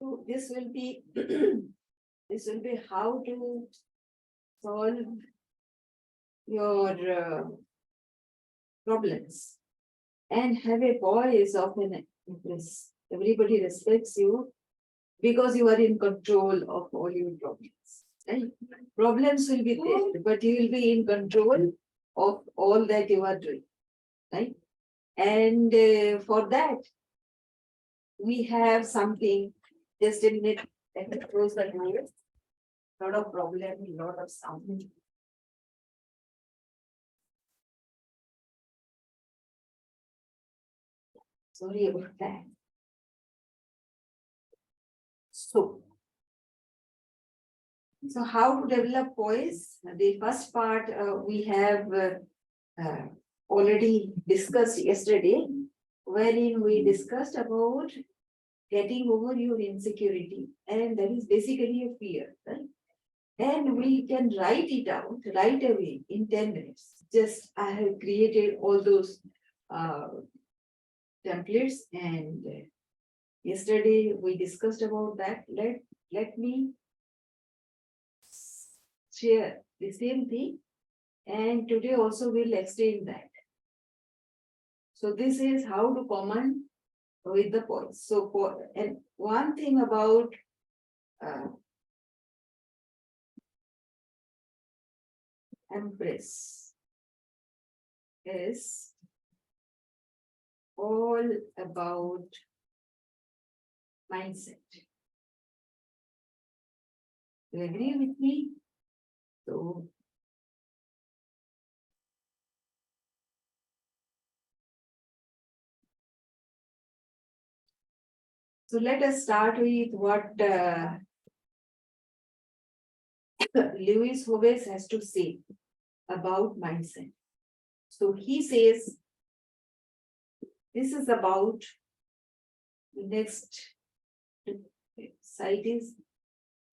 So this will be this will be how to solve your problems and have a poise of an empress. Everybody respects you because you are in control of all your problems. Right? Problems will be there, but you will be in control of all that you are doing. Right? And for that, we have something. Just a minute, let me close the door. Lot of problem, lot of sound. Sorry about that. So how to develop poise? The first part we have already discussed yesterday, wherein we discussed about getting over your insecurity, and that is basically a fear, right? And we can write it out right away in 10 minutes. Just I have created all those uh, templates, and yesterday we discussed about that. Let me share the same thing, and today also we'll extend that. So this is how to command with the poise. So and one thing about Empress is all about mindset. You agree with me? So let us start with what Lewis Howes has to say about mindset. So he says, this is about the next site is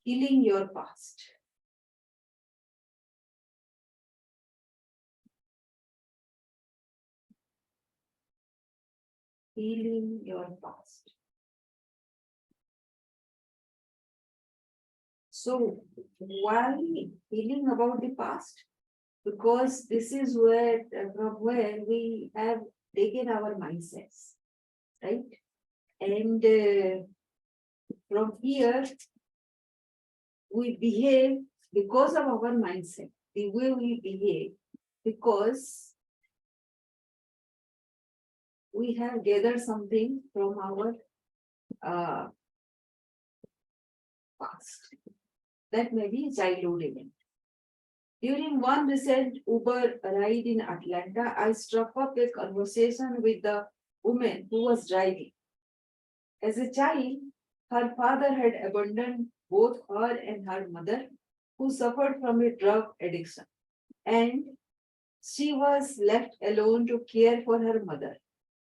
healing your past. Healing your past. So why healing about the past? Because this is where from where we have taken our mindsets, right? And from here we behave because of our mindset, the way we behave, because we have gathered something from our past. That may be a childhood event. During one recent Uber ride in Atlanta, I struck up a conversation with the woman who was driving. As a child, her father had abandoned both her and her mother, who suffered from a drug addiction, and she was left alone to care for her mother.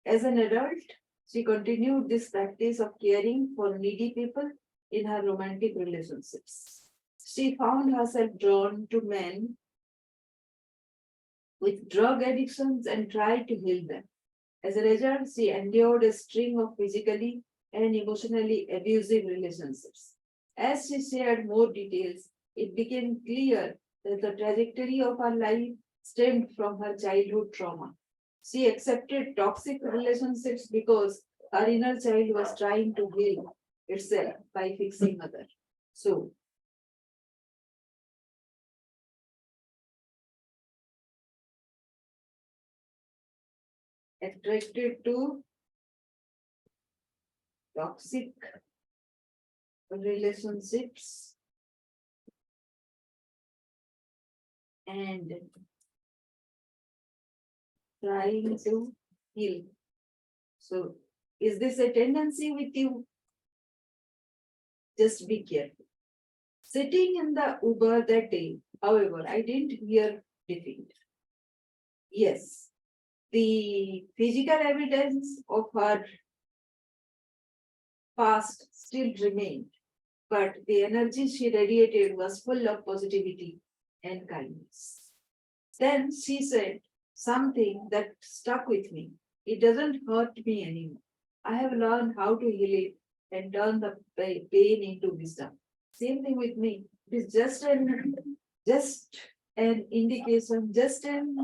As an adult, she continued this practice of caring for needy people in her romantic relationships. She found herself drawn to men with drug addictions and tried to heal them. As a result, she endured a string of physically and emotionally abusive relationships. As she shared more details, it became clear that the trajectory of her life stemmed from her childhood trauma. She accepted toxic relationships because her inner child was trying to heal itself by fixing others. So, attracted to toxic relationships and trying to heal. So, is this a tendency with you? Just be careful. Sitting in the Uber that day, however, I didn't hear defeat. Yes, the physical evidence of her past still remained, but the energy she radiated was full of positivity and kindness. Then she said something that stuck with me. It doesn't hurt me anymore. I have learned how to heal it, and turn the pain into wisdom. Same thing with me. It is just an indication, just an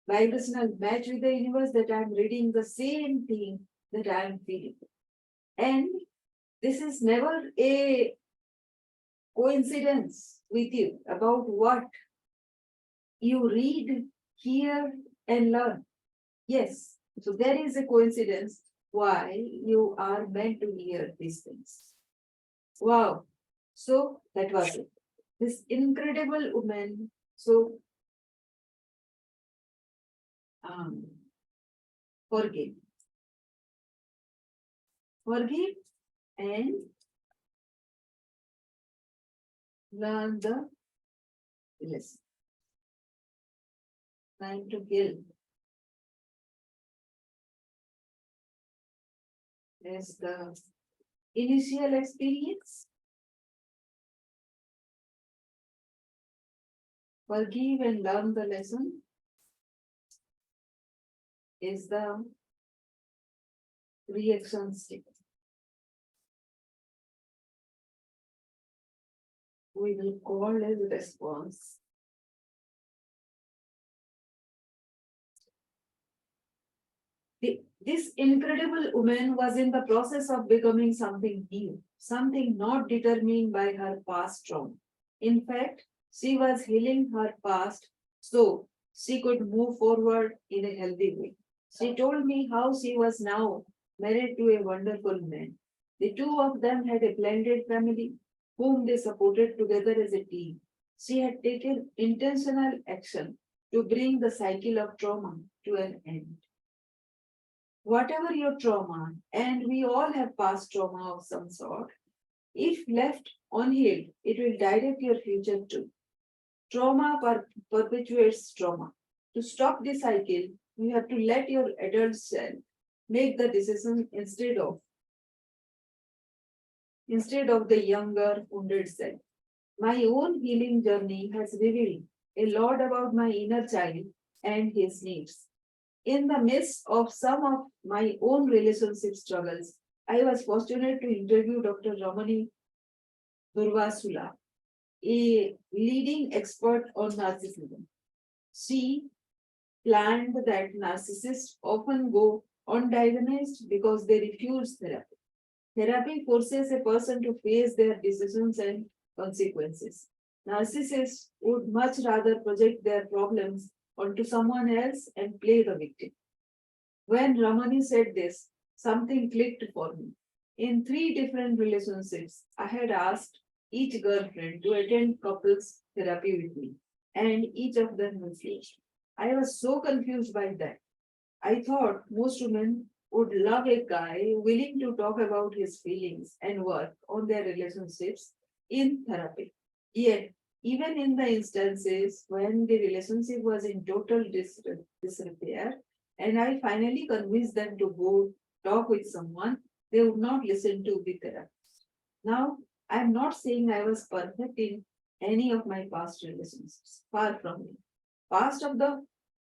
vibrational match with the universe that I'm reading the same thing that I'm feeling. And this is never a coincidence with you about what you read, hear, and learn. Yes, so there is a coincidence why you are meant to hear these things. Wow. So that was it. This incredible woman. So um, forgive. Forgive and learn the lesson. Time to kill. Is the initial experience. Forgive and learn the lesson is the reaction state. We will call as response. This incredible woman was in the process of becoming something new, something not determined by her past trauma. In fact, she was healing her past so she could move forward in a healthy way. She told me how she was now married to a wonderful man. The two of them had a blended family whom they supported together as a team. She had taken intentional action to bring the cycle of trauma to an end. Whatever your trauma, and we all have past trauma of some sort, if left unhealed, it will direct your future too. Trauma perpetuates trauma. To stop the cycle, you have to let your adult self make the decision instead of the younger wounded self. My own healing journey has revealed a lot about my inner child and his needs. In the midst of some of my own relationship struggles, I was fortunate to interview Dr. Ramani Durvasula, a leading expert on narcissism. She planned that narcissists often go undiagnosed because they refuse therapy. Therapy forces a person to face their decisions and consequences. Narcissists would much rather project their problems onto someone else and play the victim. When Ramani said this, something clicked for me. In three different relationships, I had asked each girlfriend to attend couples therapy with me, and each of them refused. I was so confused by that. I thought most women would love a guy willing to talk about his feelings and work on their relationships in therapy. Yet, even in the instances when the relationship was in total disrepair, and I finally convinced them to go talk with someone, they would not listen to the therapist. Now, I'm not saying I was perfect in any of my past relationships. Far from it. Past of the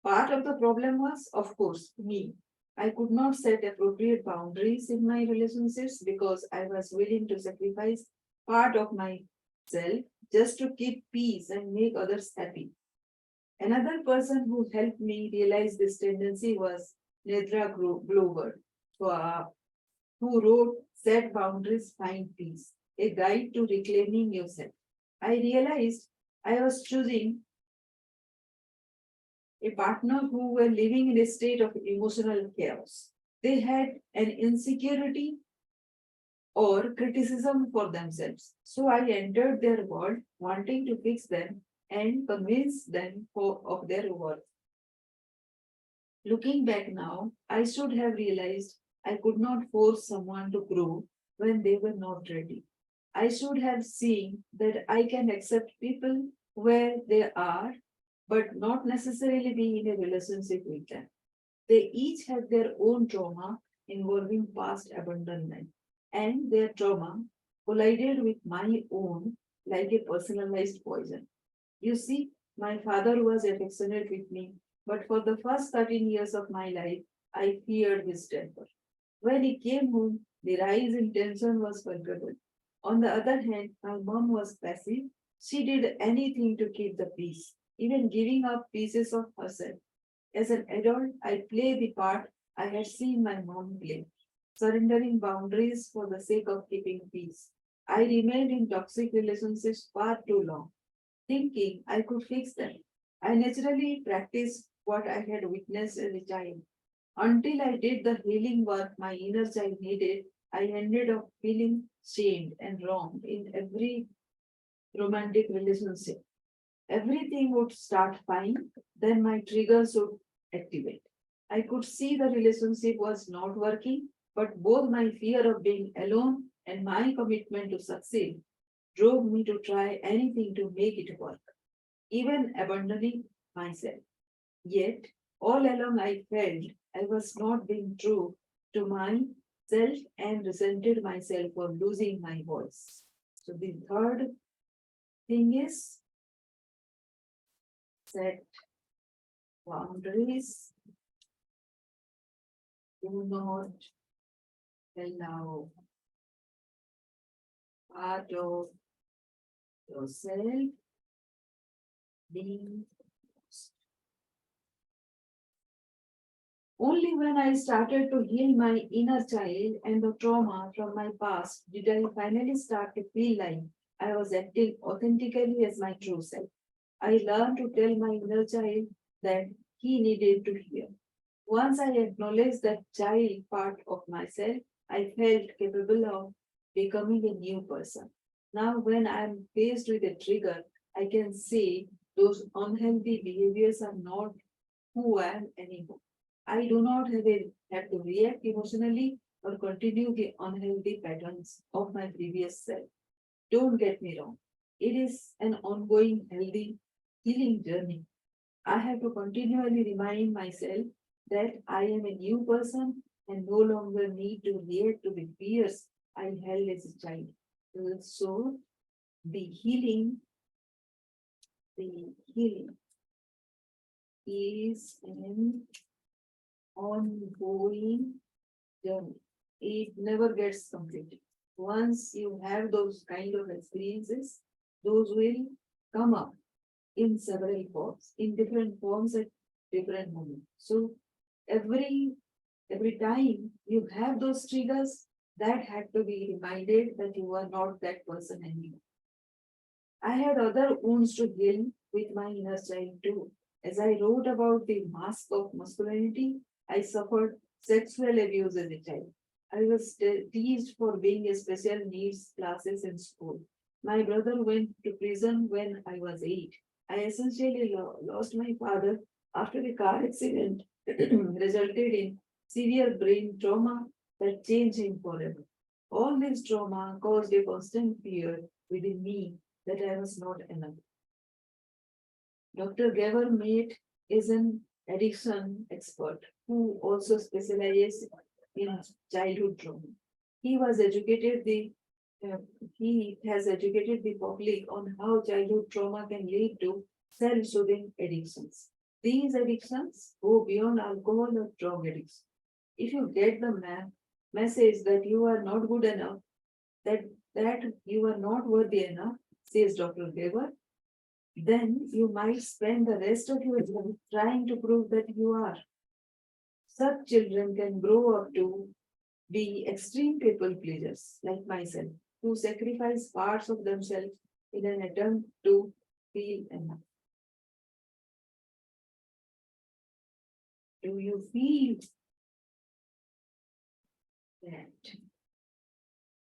Part of the problem was, of course, me. I could not set appropriate boundaries in my relationships because I was willing to sacrifice part of myself just to keep peace and make others happy. Another person who helped me realize this tendency was Nedra Glover, who wrote Set Boundaries, Find Peace, a guide to reclaiming yourself. I realized I was choosing a partner who were living in a state of emotional chaos. They had an insecurity or criticism for themselves. So I entered their world wanting to fix them and convince them of their worth. Looking back now, I should have realized I could not force someone to grow when they were not ready. I should have seen that I can accept people where they are, but not necessarily be in a relationship with them. They each have their own trauma involving past abandonment, and their trauma collided with my own like a personalized poison. You see, my father was affectionate with me, but for the first 13 years of my life, I feared his temper. When he came home The rise in tension was palpable. On the other hand, my mom was passive. She did anything to keep the peace, even giving up pieces of herself. As an adult, I play the part I had seen my mom play, surrendering boundaries for the sake of keeping peace. I remained in toxic relationships far too long, thinking I could fix them. I naturally practiced what I had witnessed as a child. Until I did the healing work my inner child needed, I ended up feeling shamed and wronged in every romantic relationship. Everything would start fine, then my triggers would activate. I could see the relationship was not working, but both my fear of being alone and my commitment to succeed drove me to try anything to make it work, even abandoning myself. Yet, all along I felt I was not being true to myself and resented myself for losing my voice. So, the third thing is set boundaries. Do not allow part of yourself being lost. Only when I started to heal my inner child and the trauma from my past did I finally start to feel like I was acting authentically as my true self. I learned to tell my inner child that he needed to hear. Once I acknowledged that child part of myself, I felt capable of becoming a new person. Now, when I'm faced with a trigger, I can say those unhealthy behaviors are not who I am anymore. I do not have to react emotionally or continue the unhealthy patterns of my previous self. Don't get me wrong. It is an ongoing healthy healing journey. I have to continually remind myself that I am a new person and no longer need to react to the fears I held as a child. So the healing, the healing is an ongoing journey. It never gets completed. Once you have those kind of experiences, those will come up in several forms, in different forms at different moments. So every every time you have those triggers, that had to be reminded that you are not that person anymore. I had other wounds to heal with my inner child too. As I wrote about the mask of masculinity, I suffered sexual abuse as a child. I was teased for being a special needs classes in school. My brother went to prison when I was 8. I essentially lost my father after a car accident resulted in severe brain trauma that changed him forever. All this trauma caused a constant fear within me that I was not enough. Dr. Gabor Mate is an addiction expert who also specializes in childhood trauma. He was educated the uh, he has educated the public on how childhood trauma can lead to self-soothing addictions. These addictions go beyond alcohol or drug addiction. If you get the message that you are not good enough, that that you are not worthy enough, says Dr. Weber, then you might spend the rest of your life trying to prove that you are. Such children can grow up to be extreme people pleasers, like myself, who sacrifice parts of themselves in an attempt to feel enough. Do you feel that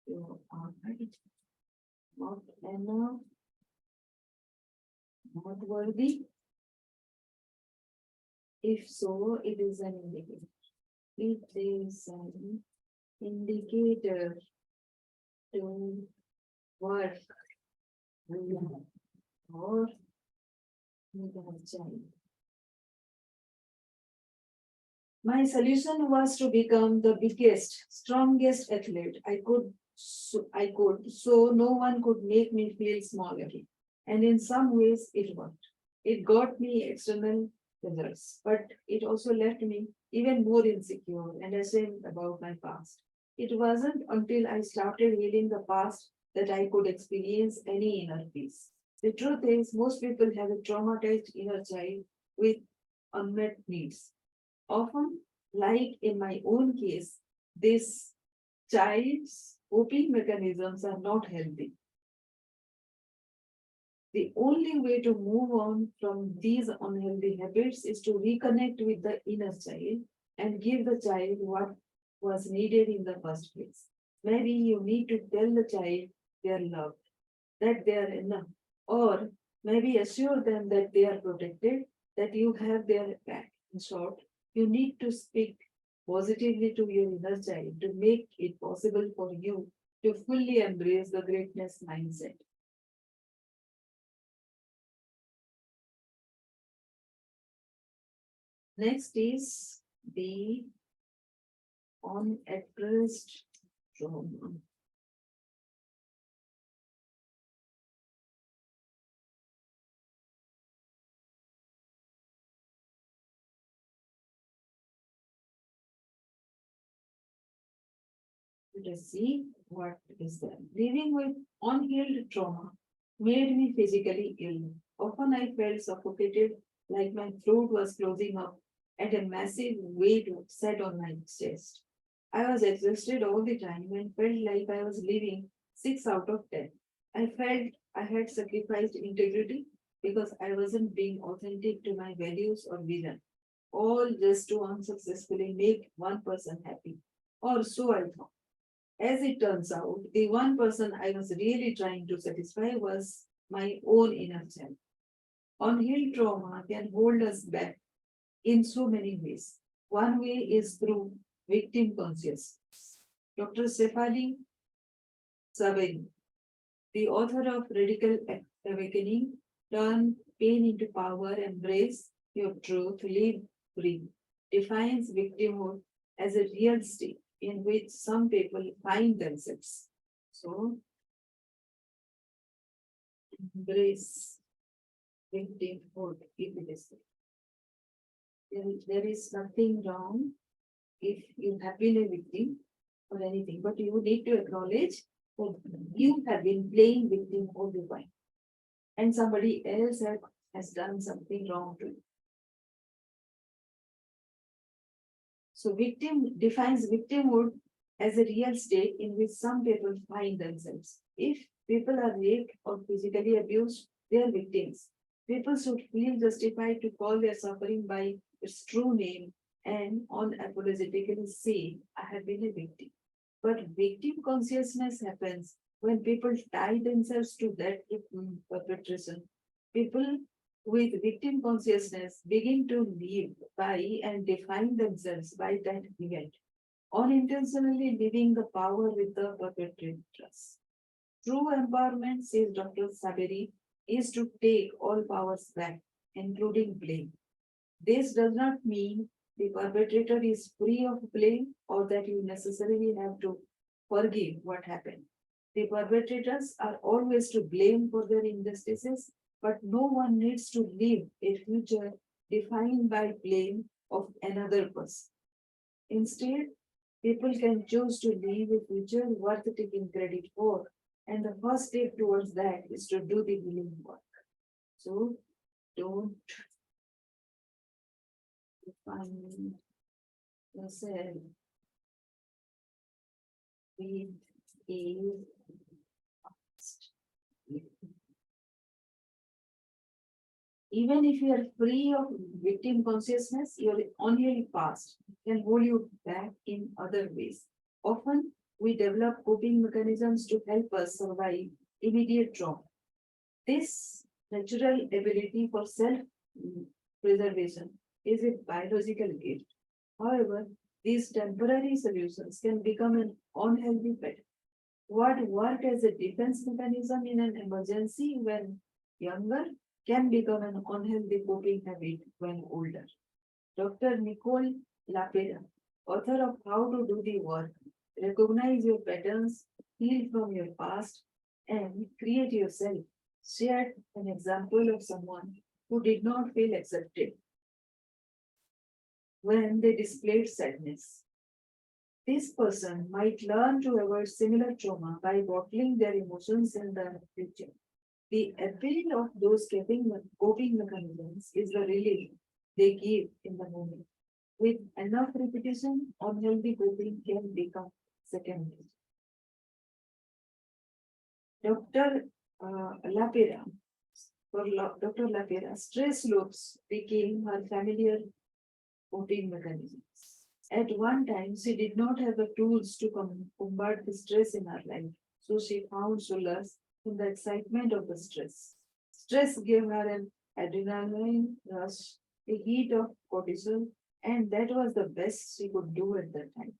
you are not enough, not worthy? If so, it is an indicator. It is an indicator to work or with a child. My solution was to become the biggest, strongest athlete so no one could make me feel small again. And in some ways, it worked. It got me external results, but it also left me even more insecure and ashamed about my past. It wasn't until I started healing the past that I could experience any inner peace. The truth is, most people have a traumatized inner child with unmet needs. Often, like in my own case, this child's coping mechanisms are not healthy. The only way to move on from these unhealthy habits is to reconnect with the inner child and give the child what was needed in the first place. Maybe you need to tell the child they are loved, that they are enough, or maybe assure them that they are protected, that you have their back. In short, you need to speak positively to your inner child to make it possible for you to fully embrace the greatness mindset. Next is the unaddressed trauma. Let us see what is there. Living with unhealed trauma made me physically ill. Often I felt suffocated, like my throat was closing up, and a massive weight sat on my chest. I was exhausted all the time and felt like I was living 6 out of 10. I felt I had sacrificed integrity because I wasn't being authentic to my values or vision, all just to unsuccessfully make one person happy. Or so I thought. As it turns out, the one person I was really trying to satisfy was my own inner child. Unhealed trauma can hold us back in so many ways. One way is through victim consciousness. Dr. Sefali Saveri, the author of Radical Awakening, Turn Pain into Power, Embrace Your Truth, Live Free, defines victimhood as a real state in which some people find themselves. So, embrace victimhood if it is. There is nothing wrong if you have been a victim or anything, but you need to acknowledge that you have been playing victim all the time and somebody else has done something wrong to you. So victim defines victimhood as a real state in which some people find themselves. If people are raped or physically abused, they are victims. People should feel justified to call their suffering by its true name and unapologetically say, I have been a victim. But victim consciousness happens when people tie themselves to that perpetration. People with victim consciousness begin to live by and define themselves by that event, unintentionally leaving the power with the perpetrators. True empowerment, says Dr. Saberi, is to take all powers back, including blame. This does not mean the perpetrator is free of blame or that you necessarily have to forgive what happened. The perpetrators are always to blame for their injustices, but no one needs to live a future defined by blame of another person. Instead, people can choose to live a future worth taking credit for, and the first step towards that is to do the healing work. So don't define yourself with a past. Even if you are free of victim consciousness, your unhealed past can hold you back in other ways. Often, we develop coping mechanisms to help us survive immediate trauma. This natural ability for self preservation is a biological gift. However, these temporary solutions can become an unhealthy pattern. What worked as a defense mechanism in an emergency when younger can become an unhealthy coping habit when older. Dr. Nicole Lapera, author of How to Do the Work, recognize your patterns, heal from your past, and create yourself, shared an example of someone who did not feel accepted when they displayed sadness. This person might learn to avoid similar trauma by bottling their emotions in the future. The appeal of those coping mechanisms is the relief they give in the moment. With enough repetition, unhealthy coping can become second nature. Dr. Lapira, Dr. Lapira, stress loops became her familiar coping mechanisms. At one time, she did not have the tools to combat the stress in her life, so she found solace in the excitement of the stress. Stress gave her an adrenaline rush, a heat of cortisol, and that was the best she could do at that time.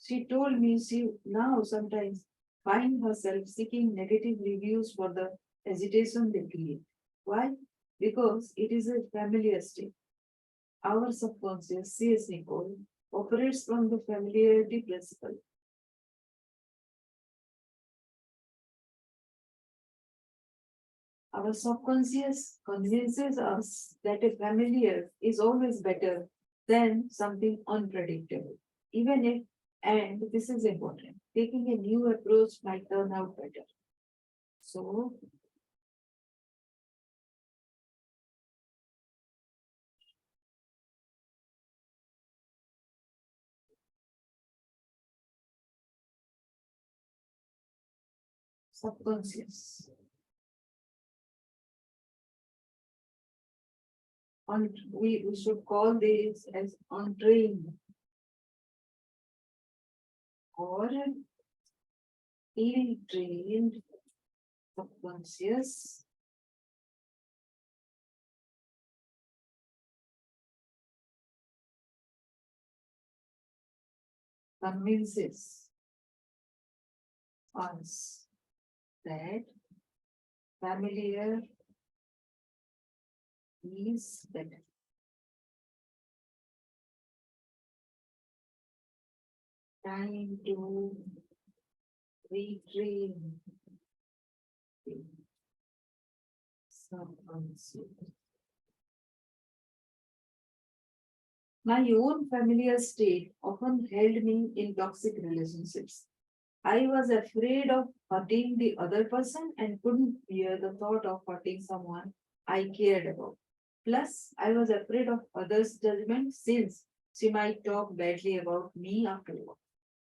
She told me she now sometimes find herself seeking negative reviews for the agitation they create. Why? Because it is a familiar state. Our subconscious, says Nicole, operates from the familiarity principle. Our subconscious convinces us that a familiar is always better than something unpredictable. Even if, and this is important, taking a new approach might turn out better. So, subconscious. We should call this as untrained or ill-trained subconscious convinces us that familiar is better. Time to retrain the subconscious. My own familiar state often held me in toxic relationships. I was afraid of hurting the other person and couldn't bear the thought of hurting someone I cared about. Plus, I was afraid of others' judgment since she might talk badly about me afterward.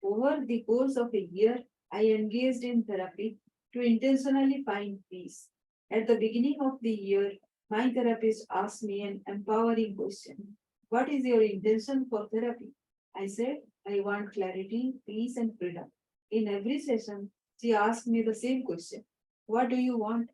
Over the course of a year, I engaged in therapy to intentionally find peace. At the beginning of the year, my therapist asked me an empowering question. What is your intention for therapy? I said, I want clarity, peace, and freedom. In every session, she asked me the same question. What do you want?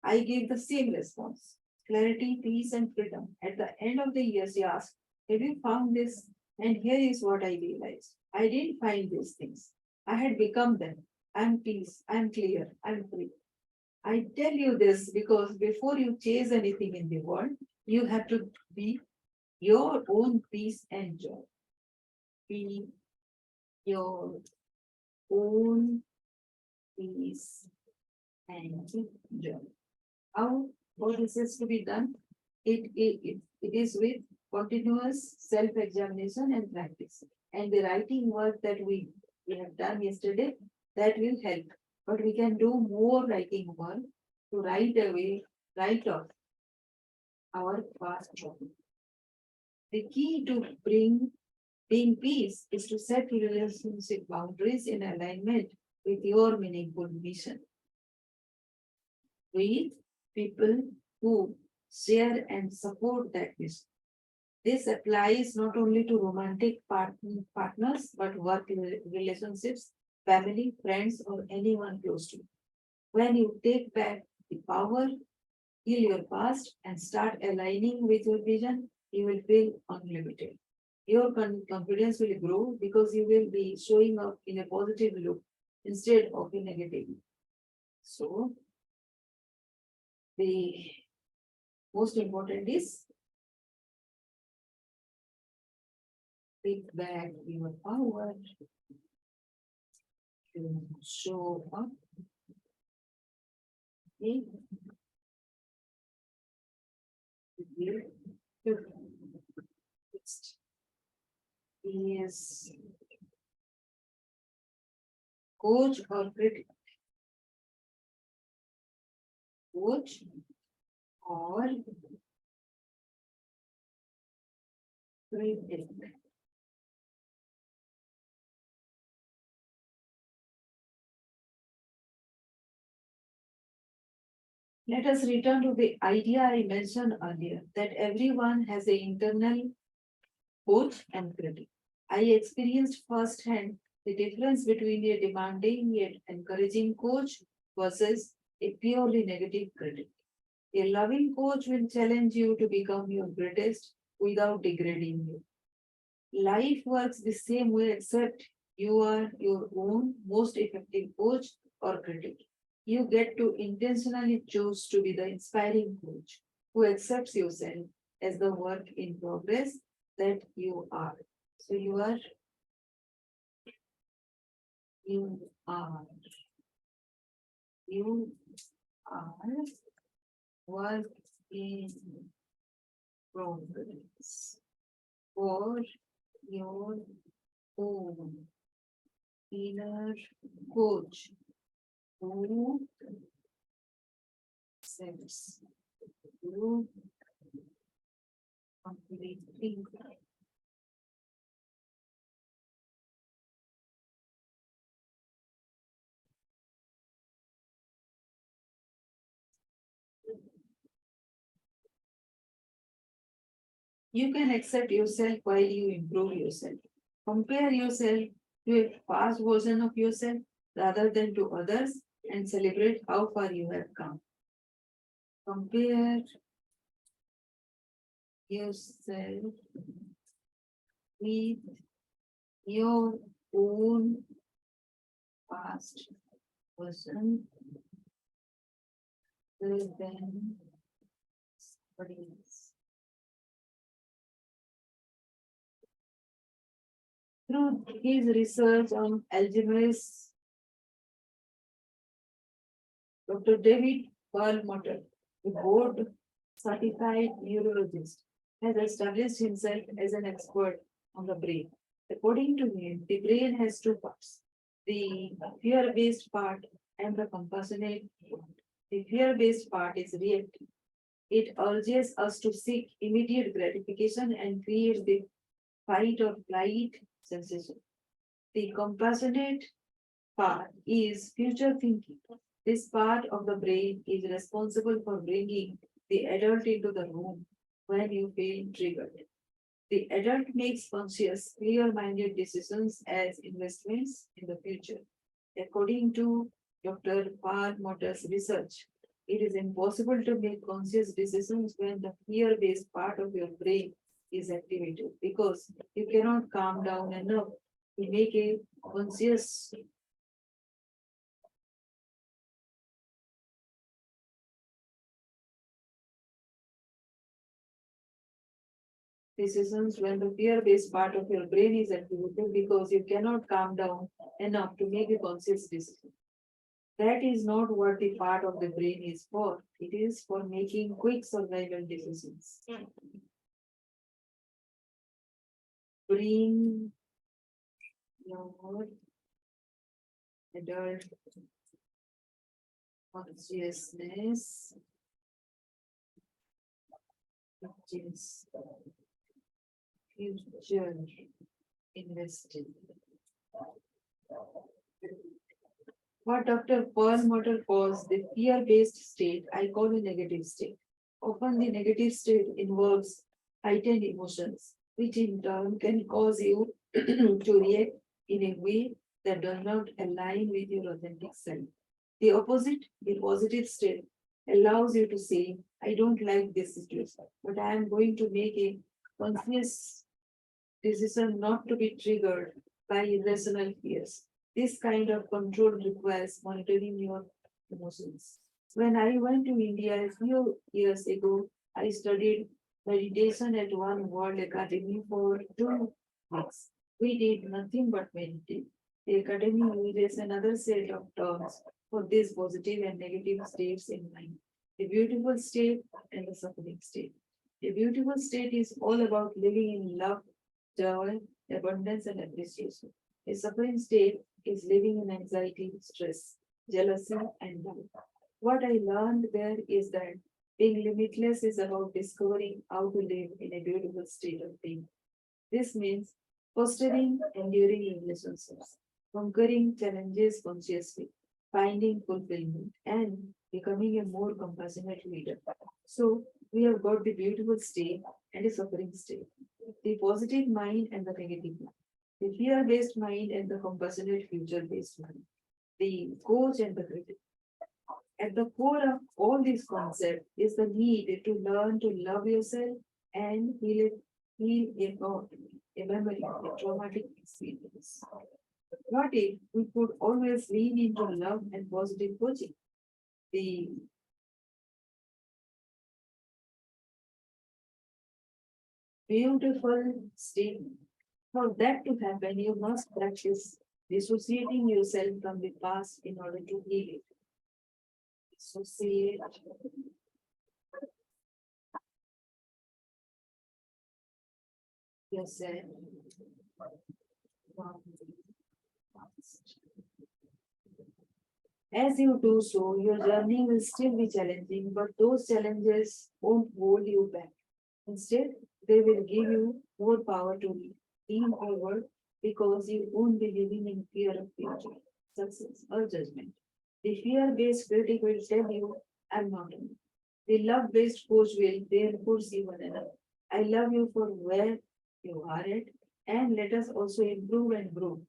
I gave the same response. Clarity, peace, and freedom. At the end of the year, she asked, have you found this? And here is what I realized. I didn't find these things. I had become them. I'm peace. I'm clear. I'm free. I tell you this because before you chase anything in the world, you have to be your own peace and joy. Be your own peace and joy. How all this is to be done? It is with continuous self-examination and practice. And the writing work that we have done yesterday, that will help. But we can do more writing work to write off our past trauma. The key to being peace is to set relationship boundaries in alignment with your meaningful mission. With people who share and support that mission. This applies not only to romantic partners, but work relationships, family, friends, or anyone close to you. When you take back the power, heal your past, and start aligning with your vision, you will feel unlimited. Your confidence will grow because you will be showing up in a positive look instead of a negative. So, the most important is take back your power to show up. Okay. Next is Coach or critic? Coach or critic? Let us return to the idea I mentioned earlier that everyone has an internal coach and critic. I experienced firsthand the difference between a demanding yet encouraging coach versus a purely negative critic. A loving coach will challenge you to become your greatest without degrading you. Life works the same way, except you are your own most effective coach or critic. You get to intentionally choose to be the inspiring coach who accepts yourself as the work in progress that you are. So you are, you are work in progress for your own inner coach who sets you completely. You can accept yourself while you improve yourself. Compare yourself to a past version of yourself rather than to others and celebrate how far you have come. Compare yourself with your own past version rather than somebody else. Through his research on Alzheimer's, Dr. David Perlmutter, a board certified neurologist, has established himself as an expert on the brain. According to him, the brain has two parts, the fear based part and the compassionate part. The fear based part is reactive. It urges us to seek immediate gratification and creates the fight or flight sensation. The compassionate part is future thinking. This part of the brain is responsible for bringing the adult into the room when you feel triggered. The adult makes conscious, clear minded decisions as investments in the future. According to Dr. Paul Motter's research, it is impossible to make conscious decisions when the fear based part of your brain is activated because you cannot calm down enough to make a conscious decisions when the fear-based part of your brain is activated because you cannot calm down enough to make a conscious decision. That is not what the part of the brain is for. It is for making quick survival decisions. Bring your adult consciousness, which is future invested. What Dr. Perlmutter calls the fear-based state, I call a negative state. Often the negative state involves heightened emotions, which in turn can cause you to react in a way that does not align with your authentic self. The opposite, the positive state, allows you to say, I don't like this situation, but I am going to make a conscious decision not to be triggered by irrational fears. This kind of control requires monitoring your emotions. When I went to India a few years ago, I studied meditation at one World Academy for 2 weeks. We did nothing but meditate. The academy uses another set of terms for these positive and negative states in mind. The beautiful state and the suffering state. The beautiful state is all about living in love, joy, abundance, and appreciation. A suffering state is living in anxiety, stress, jealousy, and doubt. What I learned there is that being limitless is about discovering how to live in a beautiful state of being. This means fostering enduring relationships, conquering challenges consciously, finding fulfillment, and becoming a more compassionate leader. So, we have got the beautiful state and a suffering state, the positive mind and the negative mind, the fear based mind and the compassionate future based mind, the coach and the critic. At the core of all these concepts is the need to learn to love yourself and heal a memory of a traumatic experience. What if we could always lean into love and positive coaching? The beautiful statement. For that to happen, you must practice dissociating yourself from the past in order to heal it. Dissociate yourself from the past. As you do so, your journey will still be challenging, but those challenges won't hold you back. Instead, they will give you more power to lean forward because you won't be living in fear of future, success, or judgment. The fear based critic will tell you, I'm not enough. The love based coach will reinforce you one another. I love you for where you are at, and let us also improve and grow.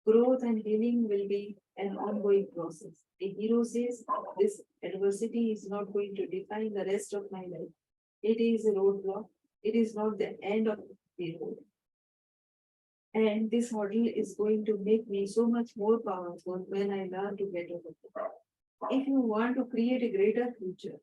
Growth and healing will be an ongoing process. The hero says, this adversity is not going to define the rest of my life. It is a roadblock. It is not the end of the road. And this hurdle is going to make me so much more powerful when I learn to get over it. If you want to create a greater future,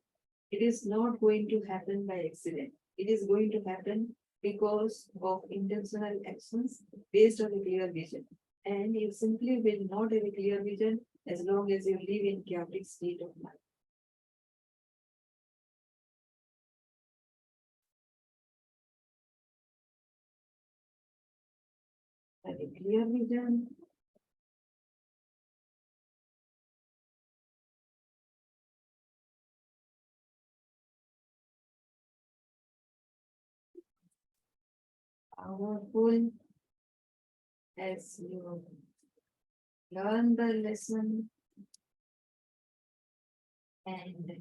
it is not going to happen by accident. It is going to happen because of intentional actions based on a clear vision. And you simply will not have a clear vision as long as you live in chaotic state of mind. Have a clear vision. Powerful as you learn the lesson and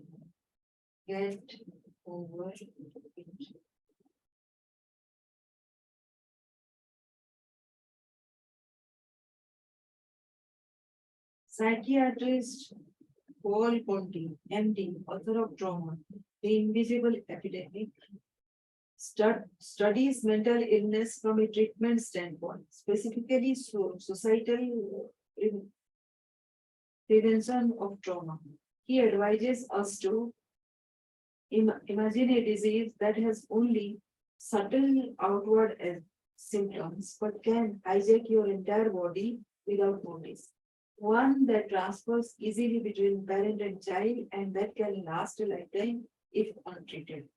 get over it. Psychiatrist Paul Conti, MD, author of Trauma, The Invisible Epidemic, studies mental illness from a treatment standpoint, specifically societal prevention of trauma. He advises us to imagine a disease that has only subtle outward symptoms but can hijack your entire body without notice. One that transfers easily between parent and child and that can last a lifetime if untreated.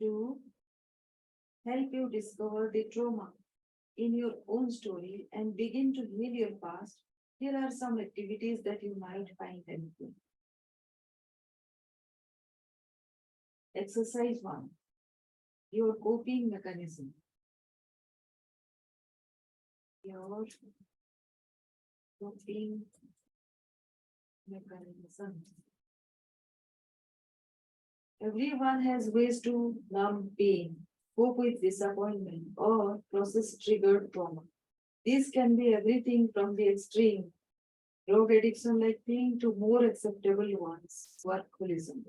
To help you discover the trauma in your own story and begin to heal your past, here are some activities that you might find helpful. Exercise 1. your coping mechanism. Your coping mechanism. Everyone has ways to numb pain, cope with disappointment, or process triggered trauma. This can be everything from the extreme drug addiction like thing to more acceptable ones, workaholism.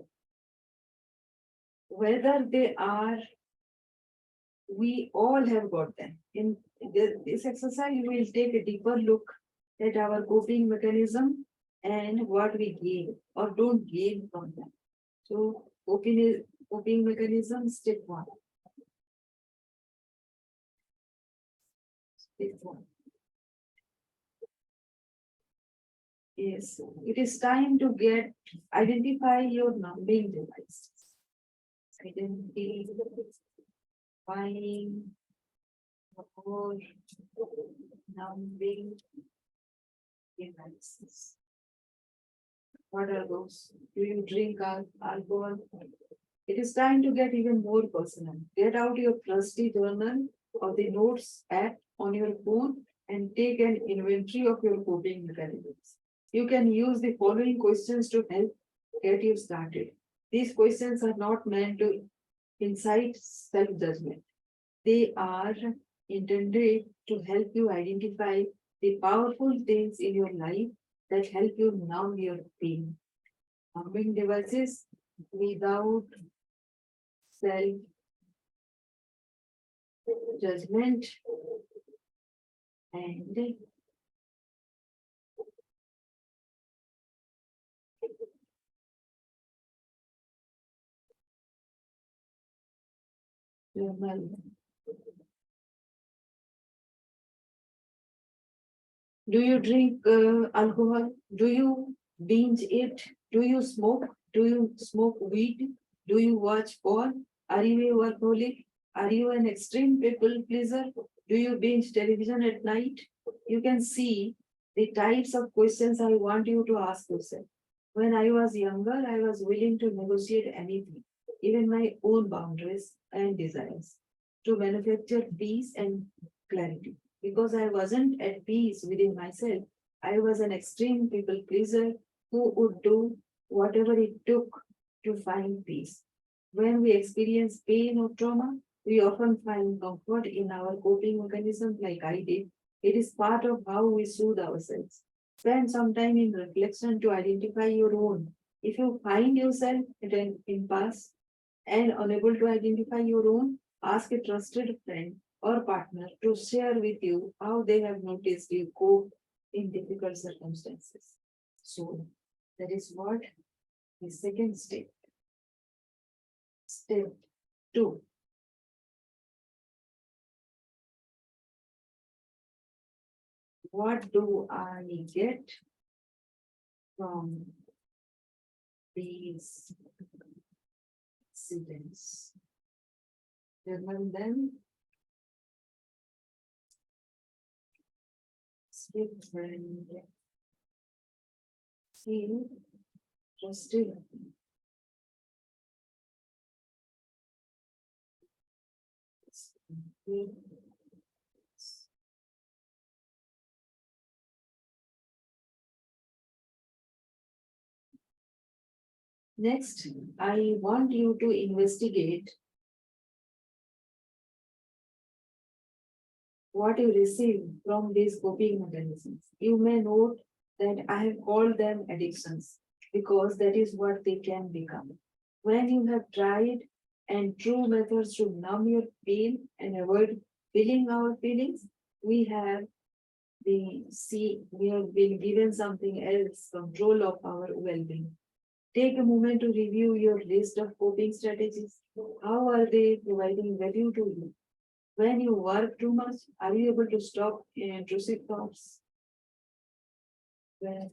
Whether they are, we all have got them. In this exercise, we will take a deeper look at our coping mechanism and what we gain or don't gain from them. So, coping mechanism, step one. Step one. Yes, it is time to identify your numbing device. Identifying your numbing devices. What are those? Do you drink alcohol? It is time to get even more personal. Get out your trusty journal or the notes app on your phone and take an inventory of your coping mechanisms. You can use the following questions to help get you started. These questions are not meant to incite self judgment, they are intended to help you identify the powerful things in your life that help you numb your pain. Numbing devices without self judgment and journal. Do you drink alcohol? Do you binge eat? Do you smoke? Do you smoke weed? Do you watch porn? Are you a workaholic? Are you an extreme people pleaser? Do you binge television at night? You can see the types of questions I want you to ask yourself. When I was younger, I was willing to negotiate anything, even my own boundaries and desires, to manufacture peace and clarity because I wasn't at peace within myself. I was an extreme people pleaser who would do whatever it took to find peace. When we experience pain or trauma, we often find comfort in our coping mechanisms like I did. It is part of how we soothe ourselves. Spend some time in reflection to identify your own. If you find yourself at an impasse and unable to identify your own, ask a trusted friend or partner to share with you how they have noticed you cope in difficult circumstances. So, that is what the second step. Step two. What do I get from these incidents? Remember them. Step friend. Feel trusted. Next, I want you to investigate what you receive from these coping mechanisms. You may note that I have called them addictions because that is what they can become. When you have tried and true methods to numb your pain and avoid feeling our feelings, we have been given something else, control of our well-being. Take a moment to review your list of coping strategies. How are they providing value to you? When you work too much, are you able to stop intrusive thoughts? When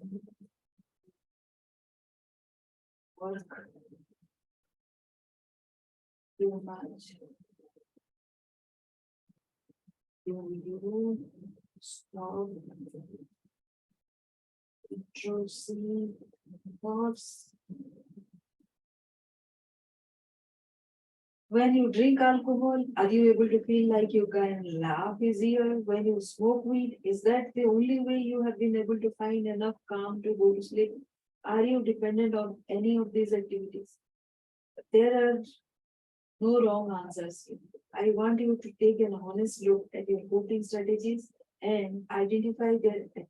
work too much, you stop intrusive thoughts. When you drink alcohol, are you able to feel like you can laugh easier? When you smoke weed, is that the only way you have been able to find enough calm to go to sleep? Are you dependent on any of these activities? There are no wrong answers. I want you to take an honest look at your coping strategies and identify their effect.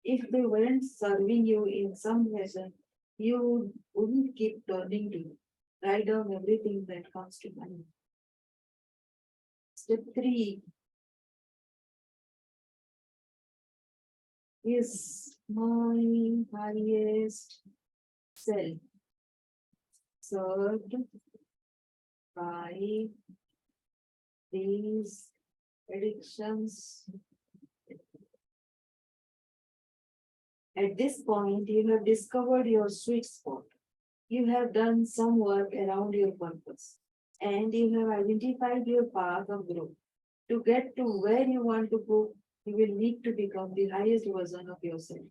If they weren't serving you in some fashion, you wouldn't keep turning to them. Write down everything that comes to mind. Step 3 is my highest self, served by these addictions. At this point, you have discovered your sweet spot. You have done some work around your purpose and you have identified your path of growth. To get to where you want to go, you will need to become the highest version of yourself.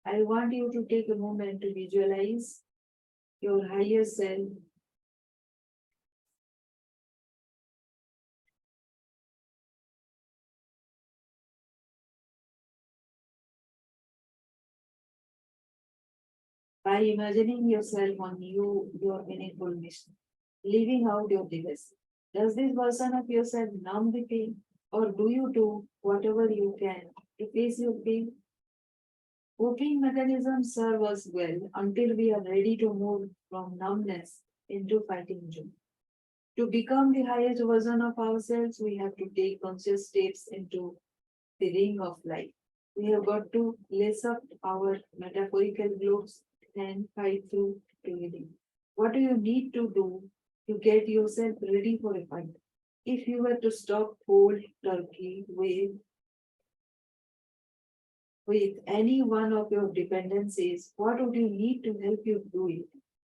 I want you to take a moment to visualize your higher self. By imagining yourself on your meaningful mission, living out your legacy. Does this version of yourself numb the pain, or do you do whatever you can to face your pain? Coping mechanisms serve us well until we are ready to move from numbness into fighting joy. To become the highest version of ourselves, we have to take conscious steps into the ring of life. We have got to lace up our metaphorical gloves and fight through to healing. What do you need to do to get yourself ready for a fight? If you were to stop cold turkey with any one of your dependencies, what would you need to help you do it?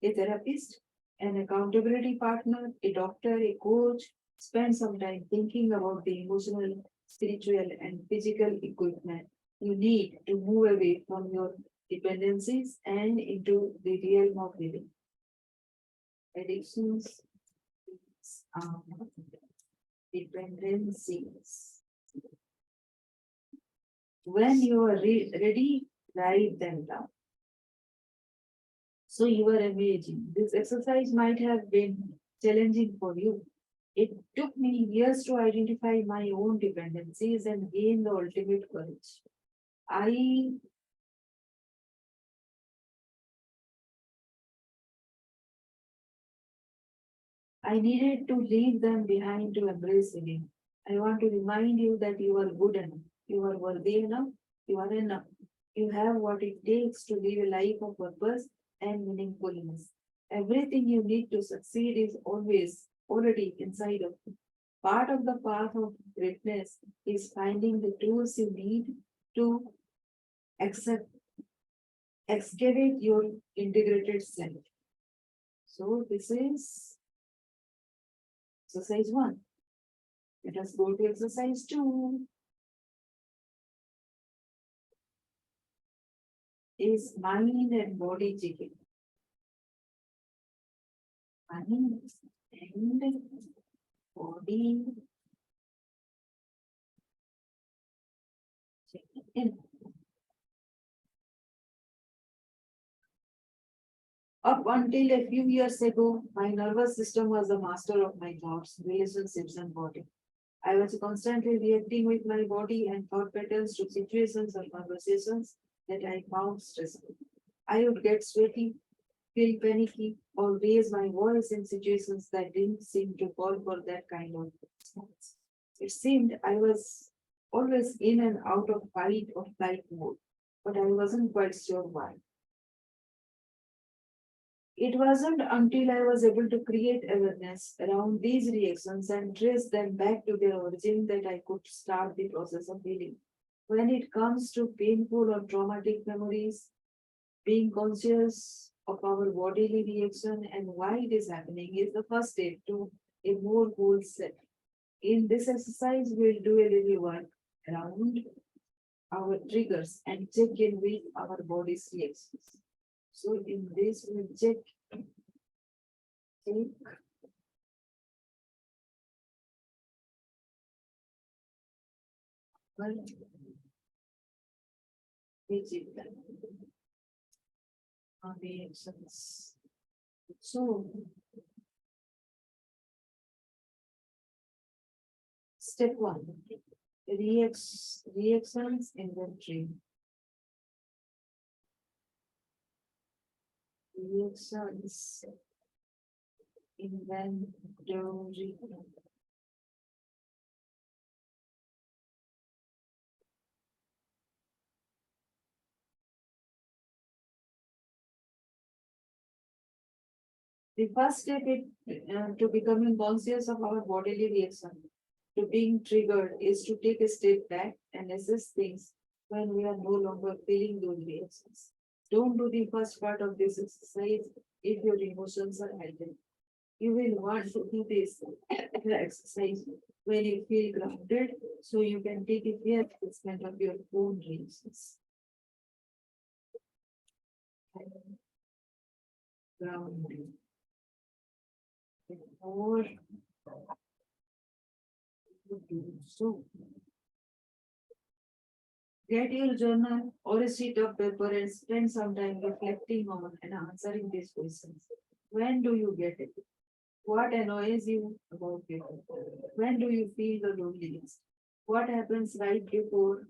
A therapist, an accountability partner, a doctor, a coach? Spend some time thinking about the emotional, spiritual, and physical equipment you need to move away from your dependencies and into the realm of living. Addictions are dependencies. When you are ready, write them down. So you are amazing. This exercise might have been challenging for you. It took me years to identify my own dependencies and gain the ultimate courage. I I needed to leave them behind to embrace again. I want to remind you that you are good enough, you are worthy enough, you are enough. You have what it takes to live a life of purpose and meaningfulness. Everything you need to succeed is always already inside of you. Part of the path of greatness is finding the tools you need to accept, excavate your integrated self. So this is exercise 1. Let us go to exercise 2. Is mind and body checking. Mind and body checking. Up until a few years ago, my nervous system was the master of my thoughts, relationships, and body. I was constantly reacting with my body and thought patterns to situations or conversations that I found stressful. I would get sweaty, feel panicky, or raise my voice in situations that didn't seem to call for that kind of response. It seemed I was always in and out of fight or flight mode, but I wasn't quite sure why. It wasn't until I was able to create awareness around these reactions and trace them back to their origin that I could start the process of healing. When it comes to painful or traumatic memories, being conscious of our bodily reaction and why it is happening is the first step to a more whole self. In this exercise, we'll do a little work around our triggers and check in with our body's reactions. So in this, we'll check Well, digital reactions. So, step one, reactions inventory. Reactions inventory. The first step to becoming conscious of our bodily reaction to being triggered is to take a step back and assess things when we are no longer feeling those reactions. Don't do the first part of this exercise if your emotions are heightened. You will want to do this exercise when you feel grounded so you can take a fair assessment of your own reactions. Grounding. Before you do so, get your journal or a sheet of paper and spend some time reflecting on and answering these questions. When do you get it? What annoys you about people? When do you feel the loneliness? What happens right before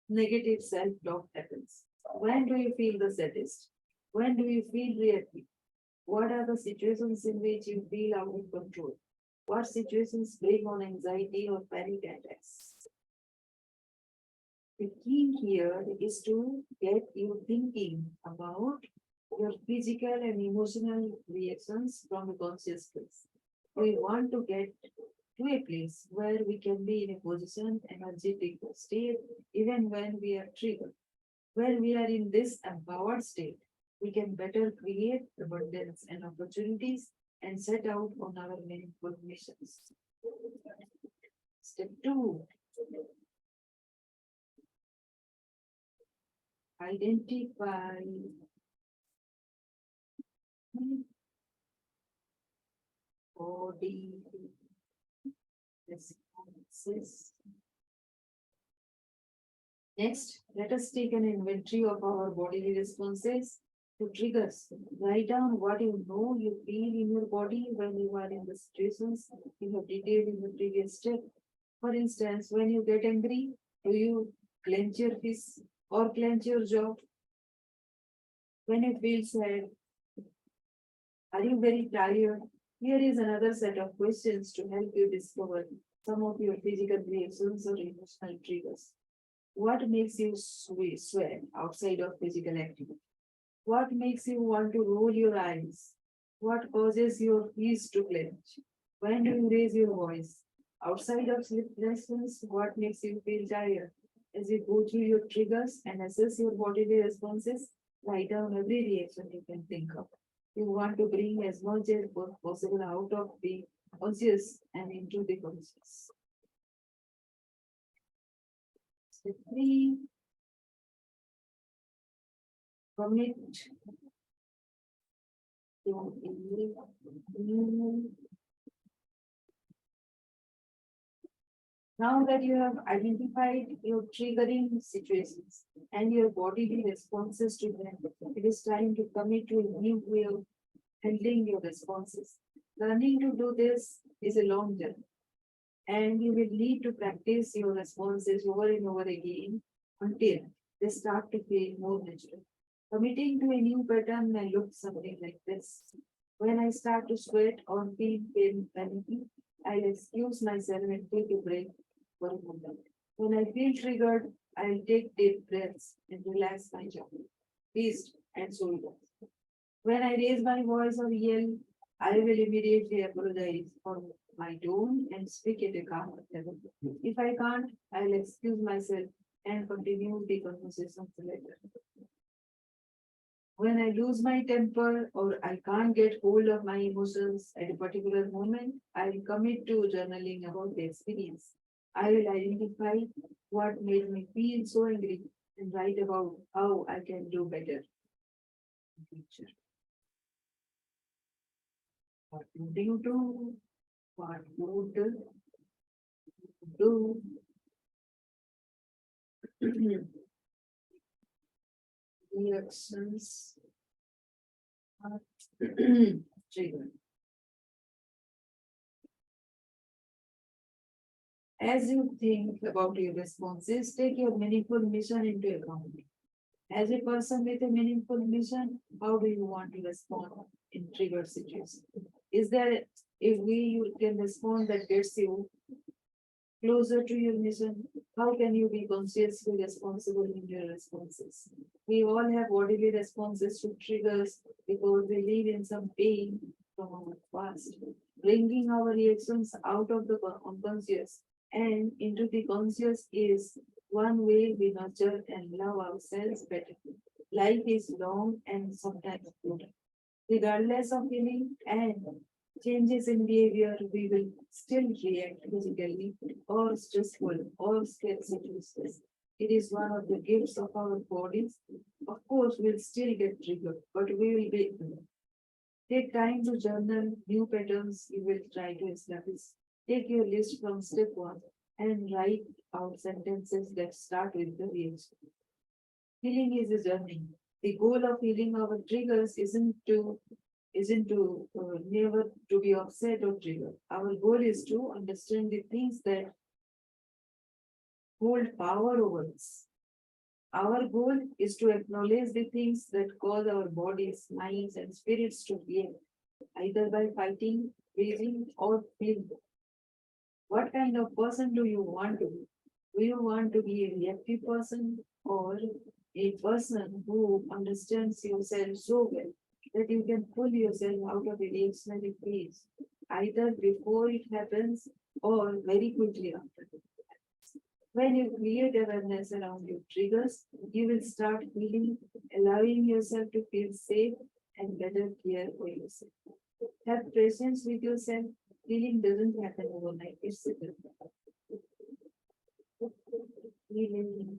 negative self-talk happens? When do you feel the saddest? When do you feel reactive? What are the situations in which you feel out of control? What situations bring on anxiety or panic attacks? The key here is to get you thinking about your physical and emotional reactions from a conscious place. We want to get to a place where we can be in a position, energetic state, even when we are triggered. When we are in this empowered state, we can better create abundance and opportunities and set out on our meaningful missions. Step two, identify body responses. Next, let us take an inventory of our bodily responses to triggers. Write down what you know you feel in your body when you are in the situations you have detailed in the previous step. For instance, when you get angry, do you clench your fist or clench your jaw? When you feel sad, are you very tired? Here is another set of questions to help you discover some of your physical reactions or emotional triggers. What makes you sweat outside of physical activity? What makes you want to roll your eyes? What causes your face to clench? When do you raise your voice? Outside of sleep lessons, what makes you feel tired? As you go through your triggers and assess your bodily responses, write down every reaction you can think of. You want to bring as much as possible out of the conscious and into the conscious. Step three, commit to a new. Now that you have identified your triggering situations and your bodily responses to them, it is time to commit to a new way of handling your responses. Learning to do this is a long journey, and you will need to practice your responses over and over again until they start to feel more natural. Committing to a new pattern may look something like this. When I start to sweat or feel pain panicky, I'll excuse myself and take a break for a moment. When I feel triggered, I'll take deep breaths and relax my jaw, wrist, and shoulders. When I raise my voice or yell, I will immediately apologize for my tone and speak at a calmer level. If I can't, I'll excuse myself and continue the conversation later. When I lose my temper or I can't get hold of my emotions at a particular moment, I'll commit to journaling about the experience. I will identify what made me feel so angry and write about how I can do better in future. What would you do? What would do reactions are triggered. As you think about your responses, take your meaningful mission into account. As a person with a meaningful mission, how do you want to respond in triggered situations? Is there a way you can respond that gets you closer to your mission? How can you be consciously responsible in your responses? We all have bodily responses to triggers because we live in some pain from our past. Bringing our reactions out of the unconscious and into the conscious is one way we nurture and love ourselves better. Life is long and sometimes brutal. Regardless of feeling and changes in behavior, we will still react physically or stressful or scared situations. It is one of the gifts of our bodies. Of course, we'll still get triggered, but we will be. Take time to journal new patterns you will try to establish. Take your list from step one and write out sentences that start with the reaction. Healing is a journey. The goal of healing our triggers isn't to never to be upset or triggered. Our goal is to understand the things that hold power over us. Our goal is to acknowledge the things that cause our bodies, minds, and spirits to react, either by fighting, raising, or feeling. What kind of person do you want to be? Do you want to be a reactive person or a person who understands yourself so well that you can pull yourself out of a reactionary phase, either before it happens or very quickly after? When you create awareness around your triggers, you will start feeling, allowing yourself to feel safe and better care for yourself. Have patience with yourself. Healing doesn't happen overnight. It's a healing.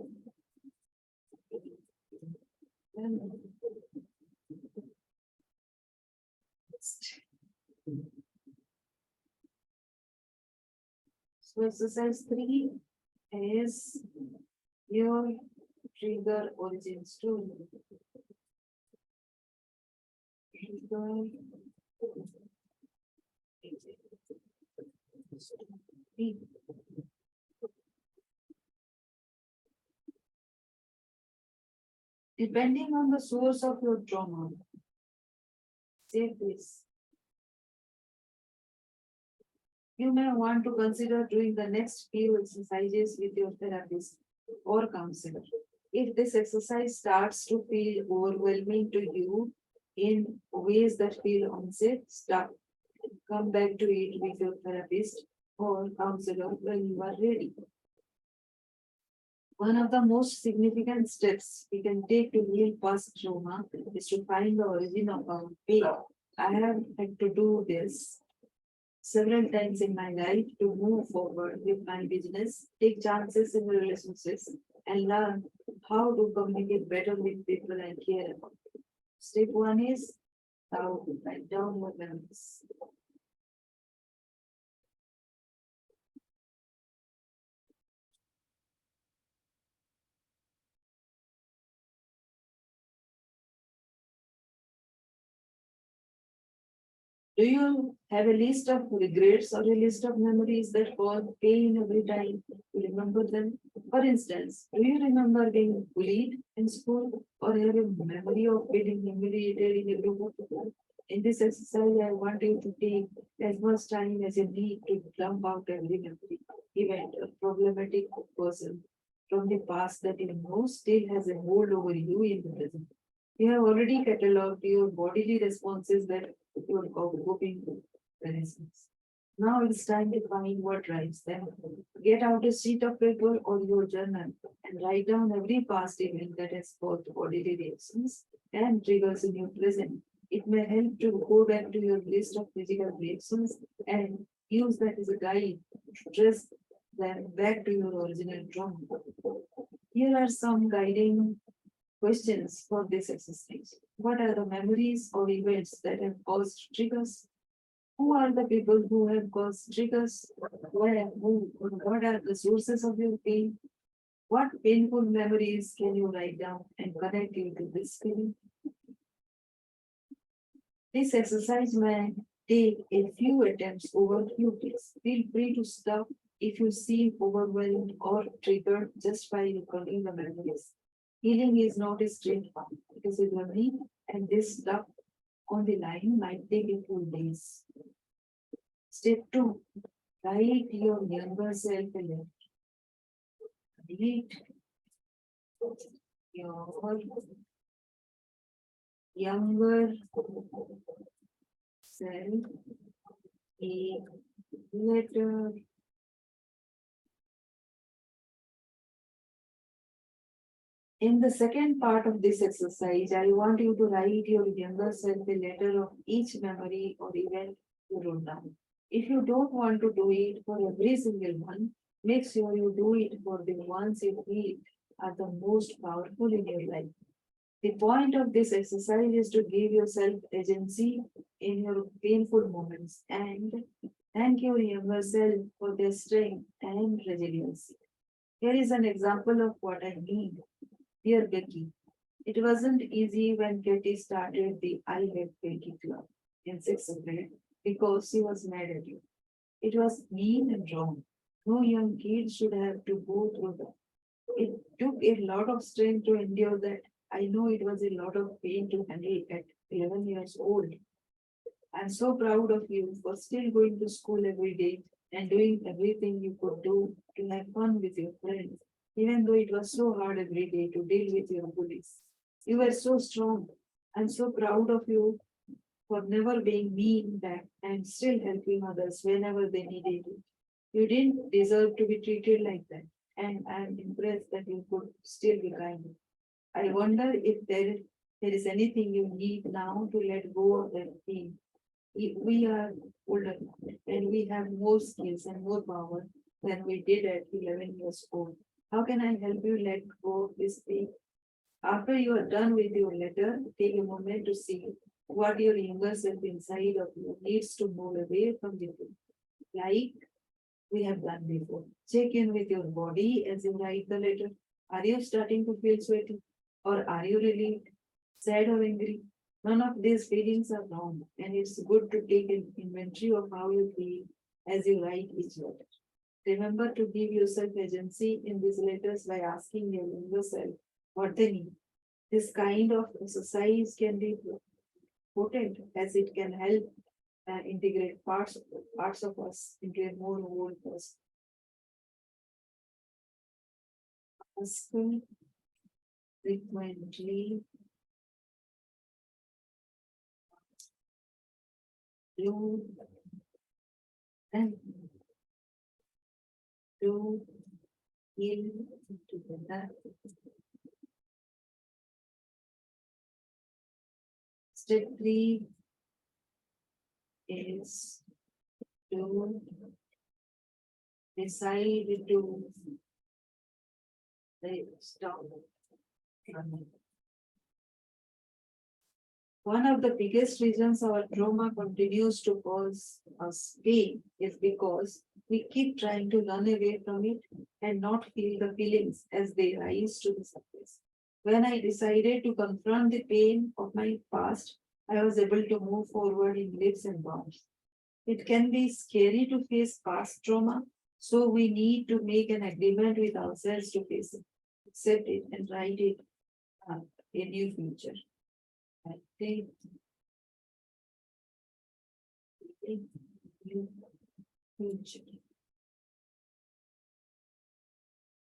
So exercise 3 is your trigger origin story. Trigger story. Depending on the source of your trauma, say this. You may want to consider doing the next few exercises with your therapist or counselor. If this exercise starts to feel overwhelming to you in ways that feel unsafe, stop. Come back to it with your therapist or counselor when you are ready. One of the most significant steps we can take to heal past trauma is to find the origin of our pain. I have had to do this several times in my life to move forward with my business, take chances in relationships, and learn how to communicate better with people I care about. Step one is how to write down your memories. Do you have a list of regrets or a list of memories that cause pain every time you remember them? For instance, do you remember being bullied in school or have a memory of getting humiliated in a group of people? In this exercise, I want you to take as much time as you need to dump out every memory, event, or problematic person from the past that you know still has a hold over you in the present. You have already catalogued your bodily responses that you are coping mechanisms. Now it's time to find what drives them. Get out a sheet of paper or your journal and write down every past event that has caused bodily reactions and triggers in your present. It may help to go back to your list of physical reactions and use that as a guide to trace them back to your original trauma. Here are some guiding questions for this exercise. What are the memories or events that have caused triggers? Who are the people who have caused triggers? What are the sources of your pain? What painful memories can you write down and connect you to this feeling? This exercise may take a few attempts over a few days. Feel free to stop if you seem overwhelmed or triggered just by recalling the memories. Healing is not a straight path. It is a journey, and this stuff on the line might take a few days. Step 2. Write your younger self a letter. Read your younger self a letter. In the second part of this exercise, I want you to write your younger self a letter of each memory or event you wrote down. If you don't want to do it for every single one, make sure you do it for the ones you feel are the most powerful in your life. The point of this exercise is to give yourself agency in your painful moments and thank your younger self for their strength and resilience. Here is an example of what I mean. Dear Becky, it wasn't easy when Katie started the I Love Becky Club in sixth grade because she was mad at you. It was mean and wrong. No young kid should have to go through that. It took a lot of strength to endure that. I know it was a lot of pain to handle at 11 years old. I'm so proud of you for still going to school every day and doing everything you could do to have fun with your friends, even though it was so hard every day to deal with your bullies. You were so strong. I'm so proud of you for never being mean back and still helping others whenever they needed you. You didn't deserve to be treated like that, and I'm impressed that you could still be kind. I wonder if there is anything you need now to let go of that pain. If we are older and we have more skills and more power than we did at 11 years old, how can I help you let go of this pain? After you are done with your letter, take a moment to see what your younger self inside of you needs to move away from you. Like we have done before. Check in with your body as you write the letter. Are you starting to feel sweaty? Or are you relieved, sad, or angry? None of these feelings are wrong, and it's good to take an inventory of how you feel as you write each letter. Remember to give yourself agency in these letters by asking your younger self what they need. This kind of exercise can be potent as it can help integrate parts of us into a more whole person. Ask frequently you and do heal together. Step 3 is to decide to stop running. One of the biggest reasons our trauma continues to cause us pain is because we keep trying to run away from it and not feel the feelings as they rise to the surface. When I decided to confront the pain of my past, I was able to move forward in leaps and bounds. It can be scary to face past trauma, so we need to make an agreement with ourselves to face it, accept it, and write it a new future. I think a new future.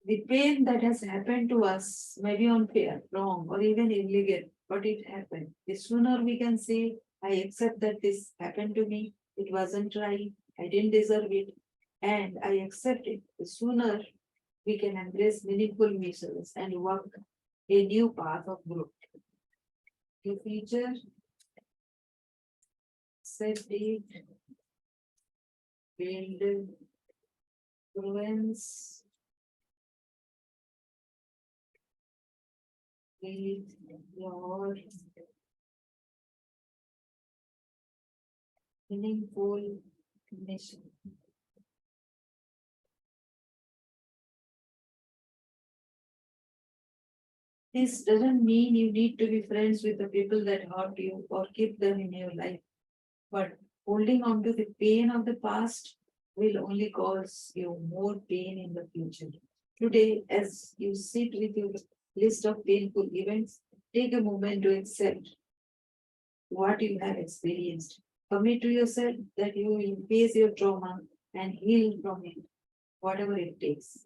The pain that has happened to us may be unfair, wrong, or even illegal, but it happened. The sooner we can say, I accept that this happened to me, it wasn't right, I didn't deserve it, and I accept it, the sooner we can embrace meaningful missions and walk a new path of growth. The future, set date, build, influence, with your meaningful connection. This doesn't mean you need to be friends with the people that hurt you or keep them in your life, but holding on to the pain of the past will only cause you more pain in the future. Today, as you sit with your list of painful events, take a moment to accept what you have experienced. Commit to yourself that you will face your trauma and heal from it, whatever it takes.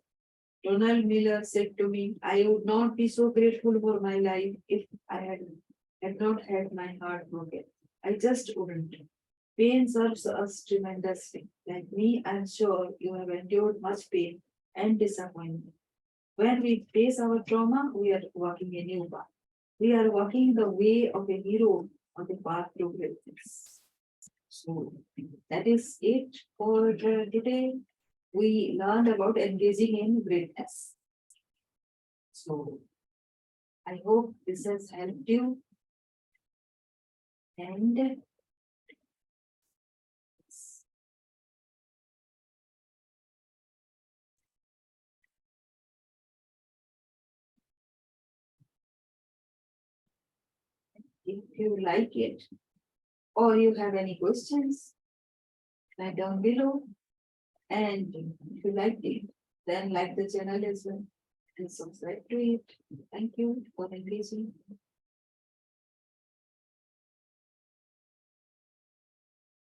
Donald Miller said to me, I would not be so grateful for my life if had not had my heart broken. I just wouldn't. Pain serves us tremendously. Like me, I'm sure you have endured much pain and disappointment. When we face our trauma, we are walking a new path. We are walking the way of a hero on the path to greatness. So that is it for today. We learned about engaging in greatness. So I hope this has helped you. And if you like it or you have any questions, write down below. And if you liked it, then like the channel as well and subscribe to it. Thank you for engaging.